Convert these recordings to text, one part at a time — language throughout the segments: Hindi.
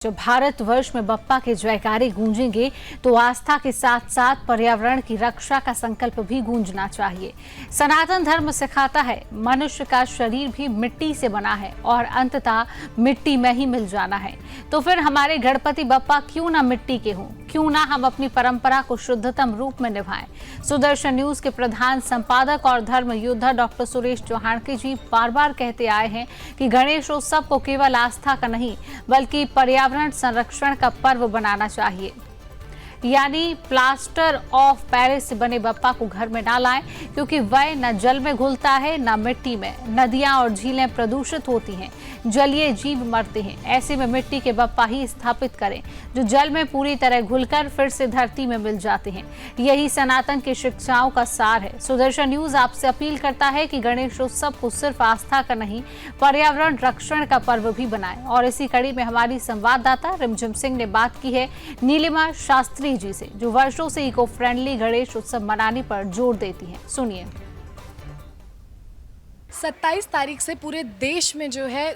जब भारतवर्ष में बप्पा के जयकारे गूंजेंगे तो आस्था के साथ साथ पर्यावरण की रक्षा का संकल्प भी गूंजना चाहिए। सनातन धर्म सिखाता है मनुष्य का शरीर भी मिट्टी से बना है और अंततः मिट्टी में ही मिल जाना है। तो फिर हमारे गणपति बप्पा क्यों ना मिट्टी के हों, क्यों ना हम अपनी परंपरा को शुद्धतम रूप में निभाएं। सुदर्शन न्यूज के प्रधान संपादक और धर्म योद्धा डॉक्टर सुरेश चौहानके जी बार बार कहते आए हैं कि गणेशोत्सव को केवल आस्था का नहीं बल्कि पर्यावरण संरक्षण का पर्व बनाना चाहिए। यानी प्लास्टर ऑफ पेरिस से बने बप्पा को घर में ना लाएं, क्योंकि वह न जल में घुलता है न मिट्टी में। नदियां और झीलें प्रदूषित होती हैं, जलीय जीव मरते हैं। ऐसे में मिट्टी के बप्पा ही स्थापित करें जो जल में पूरी तरह घुलकर फिर से धरती में मिल जाते हैं। यही सनातन की शिक्षाओं का सार है। सुदर्शन न्यूज आपसे अपील करता है कि गणेशोत्सव को सिर्फ आस्था का नहीं पर्यावरण रक्षण का पर्व भी बनाएं। और इसी कड़ी में हमारी संवाददाता रिमझिम सिंह ने बात की है नीलिमा शास्त्री जी से, जो वर्षों से इको फ्रेंडली गणेश उत्सव मनाने पर जोर देती हैं। सुनिए। 27 तारीख से पूरे देश में जो है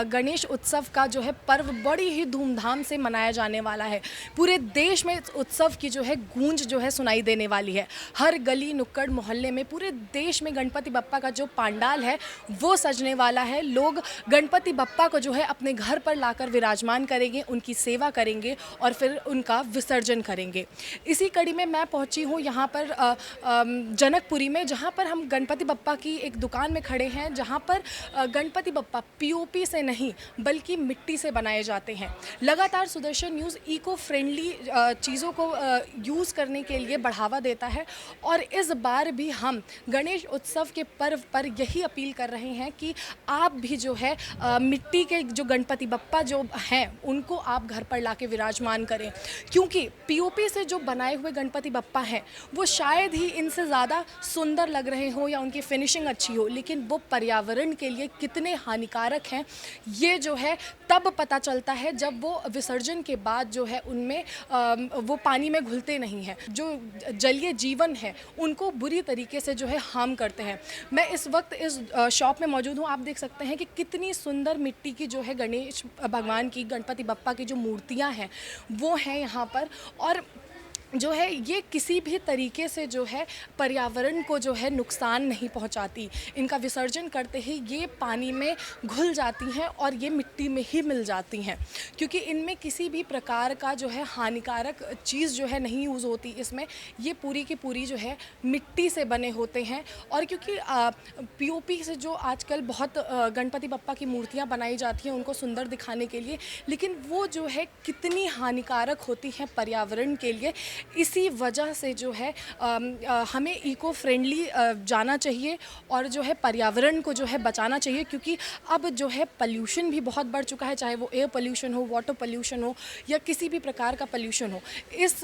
गणेश उत्सव का जो है पर्व बड़ी ही धूमधाम से मनाया जाने वाला है। पूरे देश में इस उत्सव की जो है गूंज जो है सुनाई देने वाली है। हर गली नुक्कड़ मोहल्ले में पूरे देश में गणपति बप्पा का जो पंडाल है वो सजने वाला है। लोग गणपति बप्पा को जो है अपने घर पर लाकर विराजमान करेंगे, उनकी सेवा करेंगे और फिर उनका विसर्जन करेंगे। इसी कड़ी में मैं पहुंची हूँ यहाँ पर जनकपुरी में, जहाँ पर हम गणपति बप्पा की एक दुकान में खड़े हैं, जहां पर गणपति बप्पा पीओपी से नहीं बल्कि मिट्टी से बनाए जाते हैं। लगातार सुदर्शन न्यूज़ इको फ्रेंडली चीज़ों को यूज़ करने के लिए बढ़ावा देता है और इस बार भी हम गणेश उत्सव के पर्व पर यही अपील कर रहे हैं कि आप भी जो है मिट्टी के जो गणपति बप्पा जो हैं उनको आप घर पर लाके विराजमान करें, क्योंकि पीओपी से जो बनाए हुए गणपति बप्पा हैं वो शायद ही इनसे ज़्यादा सुंदर लग रहे हो या उनकी फिनिशिंग अच्छी हो, लेकिन वो पर्यावरण के लिए कितने हानिकारक हैं ये जो है तब पता चलता है जब वो विसर्जन के बाद जो है उनमें वो पानी में घुलते नहीं हैं। जो जलीय जीवन है उनको बुरी तरीके से जो है हार्म करते हैं। मैं इस वक्त इस शॉप में मौजूद हूँ। आप देख सकते हैं कि कितनी सुंदर मिट्टी की जो है गणेश भगवान की, गणपति बप्पा की जो मूर्तियाँ हैं वो हैं यहाँ पर, और जो है ये किसी भी तरीके से जो है पर्यावरण को जो है नुकसान नहीं पहुंचाती। इनका विसर्जन करते ही ये पानी में घुल जाती हैं और ये मिट्टी में ही मिल जाती हैं, क्योंकि इनमें किसी भी प्रकार का जो है हानिकारक चीज़ जो है नहीं यूज़ होती। इसमें ये पूरी की पूरी जो है मिट्टी से बने होते हैं। और क्योंकि पीओपी से जो आजकल बहुत गणपति बप्पा की मूर्तियाँ बनाई जाती हैं उनको सुंदर दिखाने के लिए, लेकिन वो जो है कितनी हानिकारक होती हैं पर्यावरण के लिए। इसी वजह से जो है हमें इको फ्रेंडली जाना चाहिए और जो है पर्यावरण को जो है बचाना चाहिए, क्योंकि अब जो है पोल्यूशन भी बहुत बढ़ चुका है, चाहे वो एयर पोल्यूशन हो, वाटर पोल्यूशन हो या किसी भी प्रकार का पोल्यूशन हो। इस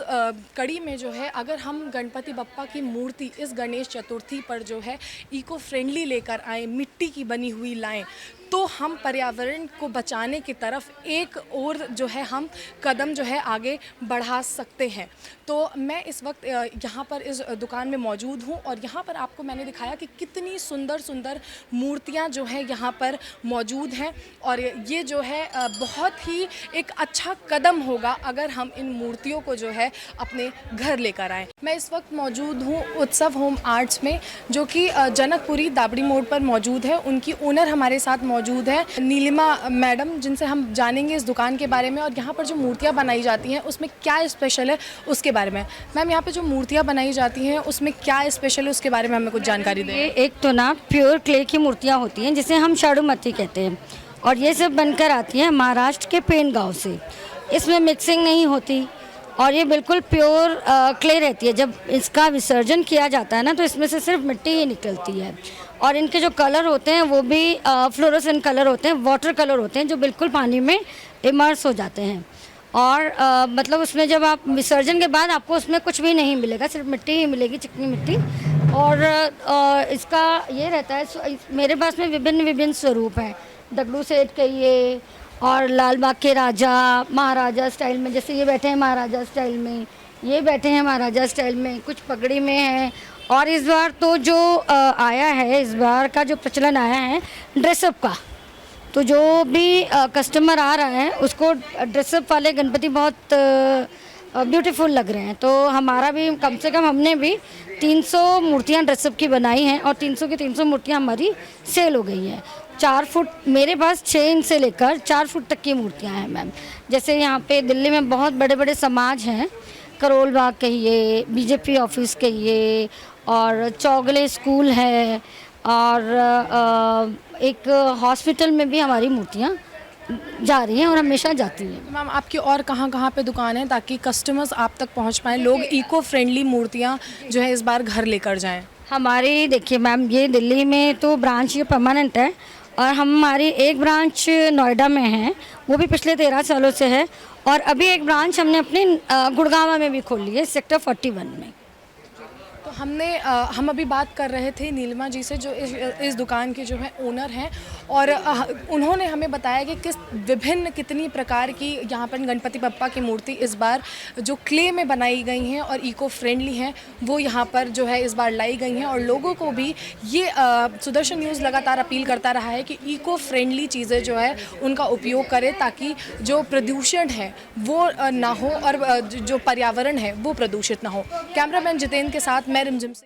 कड़ी में जो है अगर हम गणपति बप्पा की मूर्ति इस गणेश चतुर्थी पर जो है इको फ्रेंडली लेकर आएँ, मिट्टी की बनी हुई लाएँ, तो हम पर्यावरण को बचाने की तरफ एक और जो है हम कदम जो है आगे बढ़ा सकते हैं। तो मैं इस वक्त यहाँ पर इस दुकान में मौजूद हूँ और यहाँ पर आपको मैंने दिखाया कि कितनी सुंदर सुंदर मूर्तियाँ जो हैं यहाँ पर मौजूद हैं, और ये जो है बहुत ही एक अच्छा कदम होगा अगर हम इन मूर्तियों को जो है अपने घर लेकर आएँ। मैं इस वक्त मौजूद हूँ उत्सव होम आर्ट्स में, जो कि जनकपुरी दाबड़ी मोड़ पर मौजूद है। उनकी ओनर हमारे साथ मौजूद है नीलिमा मैडम, जिनसे हम जानेंगे इस दुकान के बारे में और यहाँ पर जो मूर्तियाँ बनाई जाती हैं उसमें क्या स्पेशल है उसके बारे में। मैम, यहाँ पे जो मूर्तियाँ बनाई जाती हैं उसमें क्या स्पेशल है उसके बारे में हमें कुछ जानकारी दें। ये एक तो ना प्योर क्ले की मूर्तियाँ होती हैं जिसे हम शाड़ूमती कहते हैं, और ये सब बनकर आती हैं महाराष्ट्र के पेन गाँव से। इसमें मिक्सिंग नहीं होती और ये बिल्कुल प्योर क्ले रहती है। जब इसका विसर्जन किया जाता है ना तो इसमें से सिर्फ मिट्टी ही निकलती है, और इनके जो कलर होते हैं वो भी फ्लोरोसेंट कलर होते हैं, वाटर कलर होते हैं जो बिल्कुल पानी में इमर्स हो जाते हैं। और मतलब उसमें जब आप विसर्जन के बाद आपको उसमें कुछ भी नहीं मिलेगा, सिर्फ मिट्टी ही मिलेगी, चिकनी मिट्टी। और इसका ये रहता है, मेरे पास में विभिन्न विभिन्न स्वरूप हैं। दगड़ू सेठ कहिए और लाल बाग के राजा, महाराजा स्टाइल में, जैसे ये बैठे हैं महाराजा स्टाइल में, ये बैठे हैं महाराजा स्टाइल में, कुछ पगड़ी में हैं। और इस बार तो जो आया है, इस बार का जो प्रचलन आया है ड्रेसअप का, तो जो भी कस्टमर आ रहा है उसको ड्रेसअप वाले गणपति बहुत ब्यूटीफुल लग रहे हैं। तो हमारा भी कम से कम हमने भी 300 मूर्तियाँ ड्रेसअप की बनाई हैं और 300 की 300 मूर्तियाँ हमारी सेल हो गई हैं। 4 फुट मेरे पास 6 इंच से लेकर 4 फुट तक की मूर्तियाँ हैं मैम। जैसे यहाँ पे दिल्ली में बहुत बड़े बड़े समाज हैं, करोल बाग कहिए, बीजेपी ऑफिस कहिए, और चौगले स्कूल है, और एक हॉस्पिटल में भी हमारी मूर्तियाँ जा रही हैं और हमेशा जाती हैं। मैम आपकी और कहाँ पे दुकान है ताकि कस्टमर्स आप तक पहुंच पाएँ, लोग इको फ्रेंडली मूर्तियां जो है इस बार घर लेकर जाएं? हमारी देखिए मैम, ये दिल्ली में तो ब्रांच ये परमानेंट है, और हमारी एक ब्रांच नोएडा में है, वो भी पिछले 13 सालों से है, और अभी एक ब्रांच हमने अपनी गुड़गांव में भी खोल ली है, सेक्टर 41 में। तो हम अभी बात कर रहे थे नीलिमा जी से, जो इस दुकान के जो है ओनर हैं, और उन्होंने हमें बताया कि कितनी प्रकार की यहाँ पर गणपति बप्पा की मूर्ति इस बार जो क्ले में बनाई गई हैं और इको फ्रेंडली हैं, वो यहाँ पर जो है इस बार लाई गई हैं। और लोगों को भी ये सुदर्शन न्यूज़ लगातार अपील करता रहा है कि इको फ्रेंडली चीज़ें जो है उनका उपयोग करें, ताकि जो प्रदूषण है वो ना हो और जो पर्यावरण है वो प्रदूषित ना हो। कैमरामैन जितेंद्र के साथ मैं रिमझिम सिंह।